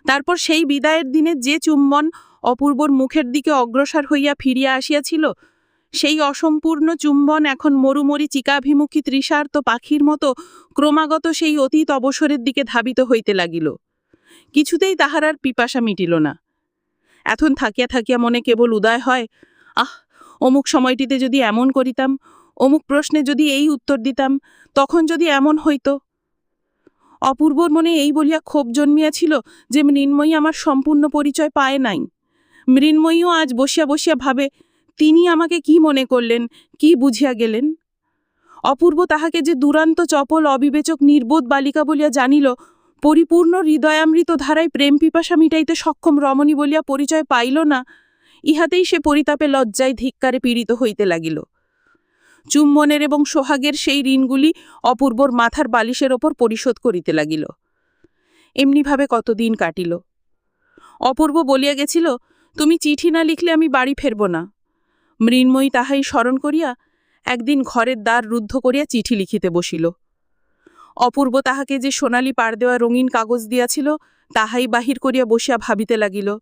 তারপর সেই বিদায়ের দিনে যে চুম্বন অপূর্বর মুখের দিকে অগ্রসর হইয়া ফিরিয়া আসিয়াছিল, সেই অসম্পূর্ণ চুম্বন এখন মরুমরি চিকাভিমুখী তৃষার্ত পাখির মতো ক্রমাগত সেই অতীত অবসরের দিকে ধাবিত হইতে লাগিল। কিছুতেই তাহার আর পিপাসা মিটিল না। এখন থাকিয়া থাকিয়া মনে কেবল উদয় হয়, আহ, অমুক সময়টিতে যদি এমন করিতাম, অমুক প্রশ্নে যদি এই উত্তর দিতাম, তখন যদি এমন হইত। অপূর্বর মনে এই বলিয়া ক্ষোভ জন্মিয়াছিল যে মৃন্ময়ী আমার সম্পূর্ণ পরিচয় পায় নাই। মৃন্ময়ীও আজ বসিয়া বসিয়া ভাবে, তিনি আমাকে কি মনে করলেন, কি বুঝিয়া গেলেন। অপূর্ব তাহাকে যে দুরান্ত চপল অবিবেচক নির্বোধ বালিকা বলিয়া জানিল, পরিপূর্ণ হৃদয়ামৃত ধারায় প্রেম পিপাসা মিটাইতে সক্ষম রমণী বলিয়া পরিচয় পাইল না, ইহাতেই সে পরিতাপে লজ্জায় ধিক্কারে পীড়িত হইতে লাগিল। চুম্বনের এবং সোহাগের সেই ঋণগুলি অপূর্বর মাথার বালিশের ওপর পরিশোধ করিতে লাগিল। এমনিভাবে কতদিন কাটিল। অপূর্ব বলিয়া গেছিল, তুমি চিঠি না লিখলে আমি বাড়ি ফেরব না। মৃন্ময়ী তাহাই স্মরণ করিয়া একদিন ঘরের দ্বার রুদ্ধ করিয়া চিঠি লিখিতে বসিল। অপূর্ব তাহাকে যে সোনালি পাড় দেওয়া রঙিন কাগজ দিয়াছিল, তাহাই বাহির করিয়া বসিয়া ভাবিতে লাগিল।